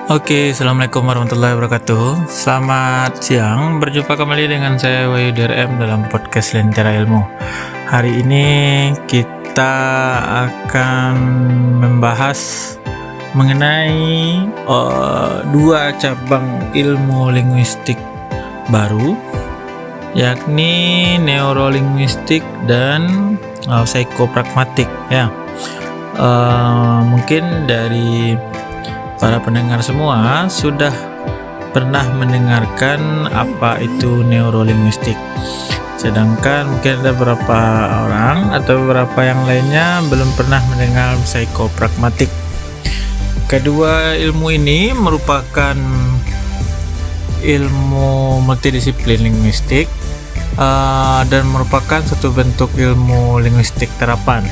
Oke, assalamualaikum warahmatullahi wabarakatuh. Selamat siang, berjumpa kembali dengan saya Wahyu DRM dalam podcast Lentera Ilmu. Hari ini kita akan membahas mengenai dua cabang ilmu linguistik baru, yakni neurolinguistik dan psikopragmatik. Ya, mungkin dari para pendengar semua sudah pernah mendengarkan apa itu neurolinguistik. Sedangkan mungkin ada beberapa orang atau beberapa yang lainnya belum pernah mendengar psikopragmatik. Kedua ilmu ini merupakan ilmu multidisiplin linguistik dan merupakan satu bentuk ilmu linguistik terapan.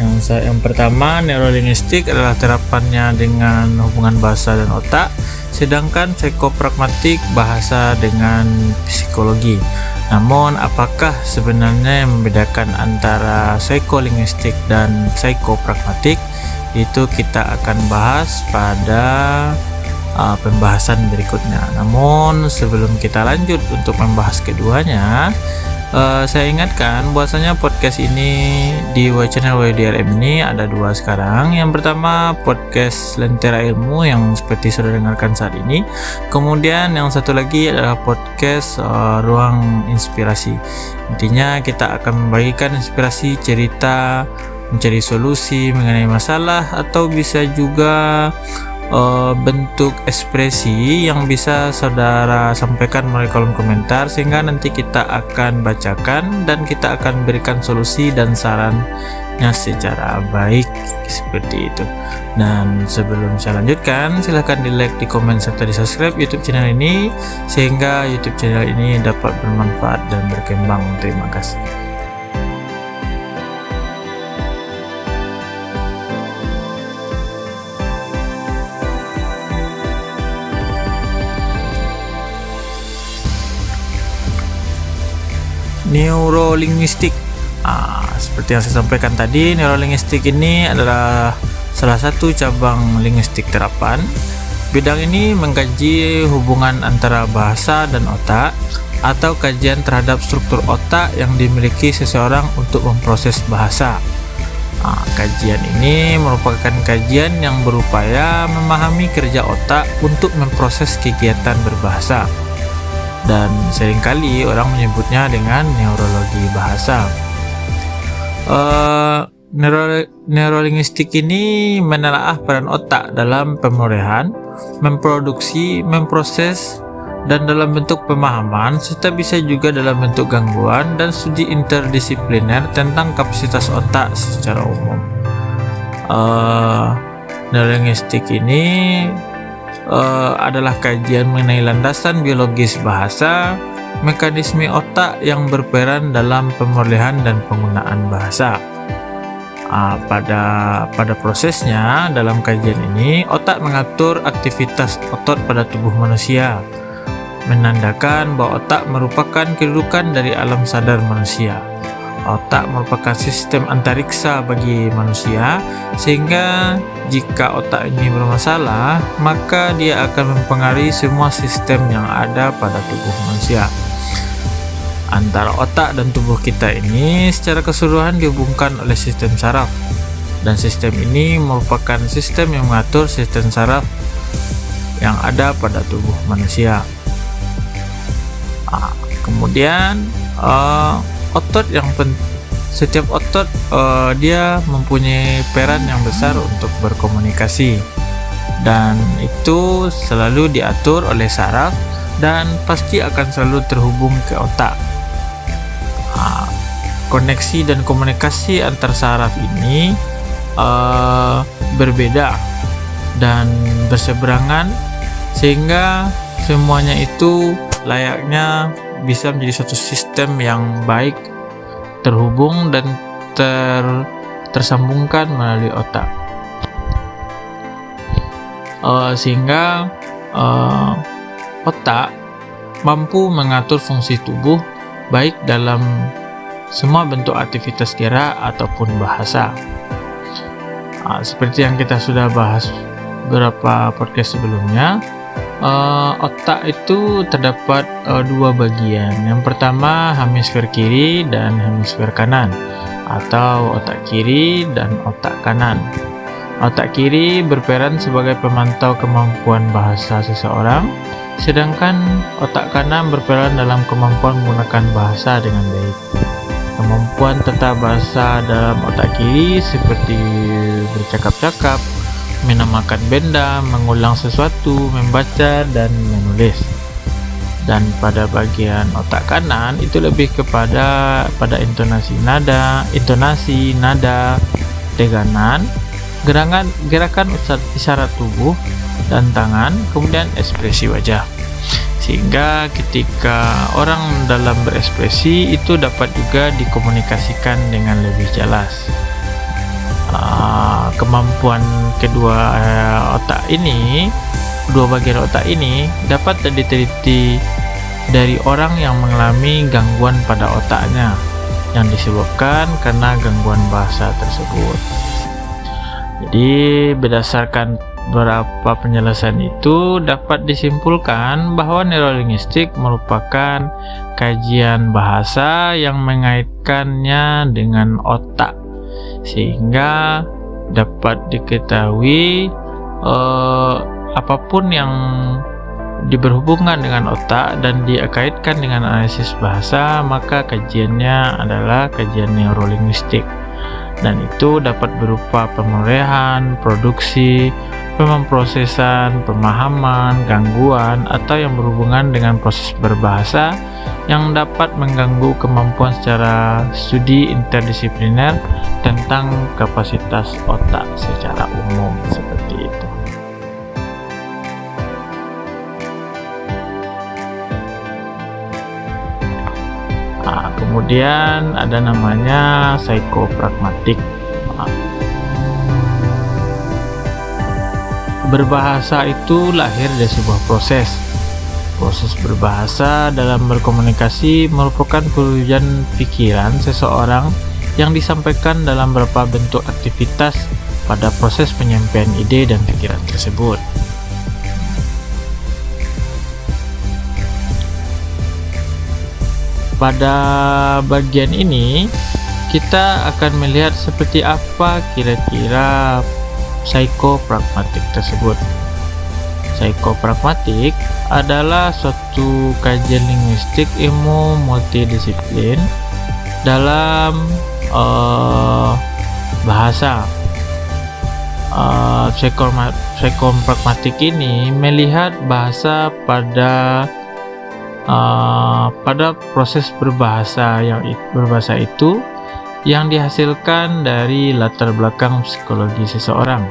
Yang pertama, neurolinguistik adalah terapannya dengan hubungan bahasa dan otak, sedangkan psikopragmatik bahasa dengan psikologi. Namun, apakah sebenarnya yang membedakan antara psikolinguistik dan psikopragmatik? Itu kita akan bahas pada pembahasan berikutnya. Namun, sebelum kita lanjut untuk membahas keduanya, saya ingatkan bahwasanya podcast ini di channel WDRM ini ada dua sekarang. Yang pertama podcast Lentera Ilmu yang seperti sudah dengarkan saat ini. Kemudian yang satu lagi adalah podcast Ruang Inspirasi. Intinya kita akan membagikan inspirasi, cerita, mencari solusi mengenai masalah, atau bisa juga bentuk ekspresi yang bisa saudara sampaikan melalui kolom komentar, sehingga nanti kita akan bacakan dan kita akan berikan solusi dan sarannya secara baik seperti itu. Dan sebelum saya lanjutkan, silahkan di like, di komen, serta di subscribe YouTube channel ini sehingga YouTube channel ini dapat bermanfaat dan berkembang. Terima kasih. Neurolinguistik. Seperti yang saya sampaikan tadi, neurolinguistik ini adalah salah satu cabang linguistik terapan. Bidang ini mengkaji hubungan antara bahasa dan otak, atau kajian terhadap struktur otak yang dimiliki seseorang untuk memproses bahasa. Kajian ini merupakan kajian yang berupaya memahami kerja otak untuk memproses kegiatan berbahasa, dan seringkali orang menyebutnya dengan neurologi bahasa. Neurolinguistik ini menelaah peran otak dalam pemulihan, memproduksi, memproses, dan dalam bentuk pemahaman, serta bisa juga dalam bentuk gangguan, dan studi interdisipliner tentang kapasitas otak secara umum. Neurolinguistik ini adalah kajian mengenai landasan biologis bahasa, mekanisme otak yang berperan dalam pemulihan dan penggunaan bahasa. Pada prosesnya, dalam kajian ini, otak mengatur aktivitas otot pada tubuh manusia, menandakan bahwa otak merupakan kedudukan dari alam sadar manusia. Otak merupakan sistem antariksa bagi manusia, sehingga jika otak ini bermasalah, maka dia akan mempengaruhi semua sistem yang ada pada tubuh manusia. Antara otak dan tubuh kita ini secara keseluruhan dihubungkan oleh sistem saraf, dan sistem ini merupakan sistem yang mengatur sistem saraf yang ada pada tubuh manusia. Kemudian setiap otot dia mempunyai peran yang besar untuk berkomunikasi, dan itu selalu diatur oleh saraf dan pasti akan selalu terhubung ke otak. Koneksi dan komunikasi antar saraf ini berbeda dan berseberangan, sehingga semuanya itu layaknya bisa menjadi suatu sistem yang baik, terhubung dan tersambungkan melalui otak, sehingga otak mampu mengatur fungsi tubuh baik dalam semua bentuk aktivitas gerak ataupun bahasa. Seperti yang kita sudah bahas beberapa podcast sebelumnya, otak itu terdapat dua bagian. Yang pertama hemisfer kiri dan hemisfer kanan, atau otak kiri dan otak kanan. Otak kiri berperan sebagai pemantau kemampuan bahasa seseorang, sedangkan otak kanan berperan dalam kemampuan menggunakan bahasa dengan baik. Kemampuan tata bahasa dalam otak kiri seperti bercakap-cakap, menamakan benda, mengulang sesuatu, membaca, dan menulis. Dan pada bagian otak kanan itu lebih pada intonasi nada, teganan, gerakan isyarat tubuh dan tangan, kemudian ekspresi wajah. Sehingga ketika orang dalam berekspresi itu dapat juga dikomunikasikan dengan lebih jelas. Kemampuan kedua bagian otak ini dapat diteliti dari orang yang mengalami gangguan pada otaknya yang disebabkan karena gangguan bahasa tersebut. Jadi berdasarkan beberapa penjelasan itu dapat disimpulkan bahwa neurolinguistik merupakan kajian bahasa yang mengaitkannya dengan otak, sehingga dapat diketahui apapun yang berhubungan dengan otak dan dikaitkan dengan analisis bahasa, maka kajiannya adalah kajian neurolinguistik. Dan itu dapat berupa pemulihan, produksi, pemrosesan, pemahaman, gangguan, atau yang berhubungan dengan proses berbahasa yang dapat mengganggu kemampuan secara studi interdisipliner tentang kapasitas otak secara umum, seperti itu. Kemudian ada namanya psikopragmatik. Berbahasa itu lahir dari sebuah proses. Proses berbahasa dalam berkomunikasi merupakan perwujudan pikiran seseorang yang disampaikan dalam beberapa bentuk aktivitas pada proses penyampaian ide dan pikiran tersebut. Pada bagian ini kita akan melihat seperti apa kira-kira psikopragmatik tersebut. Psikopragmatik adalah suatu kajian linguistik ilmu multidisiplin dalam bahasa. Psikopragmatik ini melihat bahasa pada proses berbahasa itu yang dihasilkan dari latar belakang psikologi seseorang.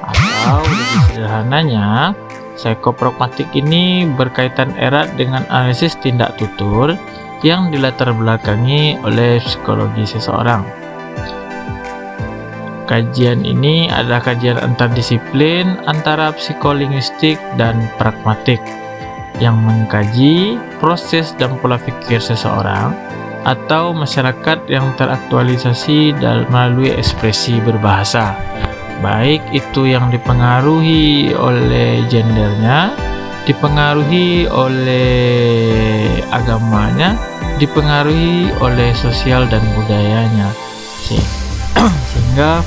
Atau lebih sederhananya, psikopragmatik ini berkaitan erat dengan analisis tindak tutur yang dilatar belakangi oleh psikologi seseorang. Kajian ini adalah kajian antardisiplin antara psikolinguistik dan pragmatik yang mengkaji proses dan pola pikir seseorang atau masyarakat yang teraktualisasi melalui ekspresi berbahasa, baik itu yang dipengaruhi oleh gendernya, dipengaruhi oleh agamanya, dipengaruhi oleh sosial dan budayanya, sehingga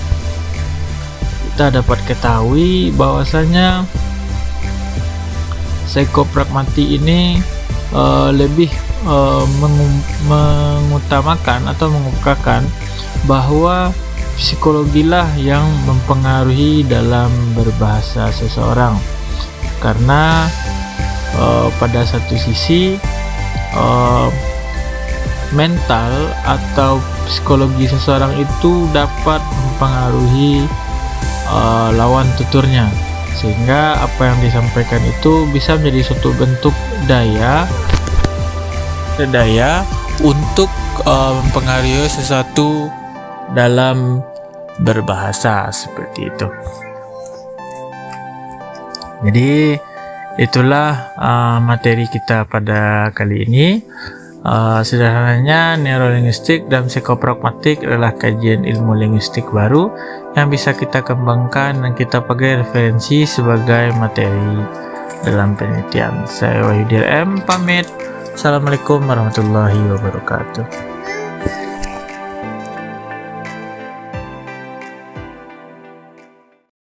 kita dapat ketahui bahwasanya psikopragmatik ini lebih mengutamakan atau mengukakan bahwa psikologilah yang mempengaruhi dalam berbahasa seseorang, karena pada satu sisi mental atau psikologi seseorang itu dapat mempengaruhi lawan tuturnya, sehingga apa yang disampaikan itu bisa menjadi suatu bentuk daya untuk mempengaruhi sesuatu dalam berbahasa, seperti itu. Jadi itulah materi kita pada kali ini. Sederhananya, neurolinguistik dan psikopragmatik adalah kajian ilmu linguistik baru yang bisa kita kembangkan dan kita pakai referensi sebagai materi dalam penelitian. Saya Wahyudi RM pamit. Assalamualaikum warahmatullahi wabarakatuh.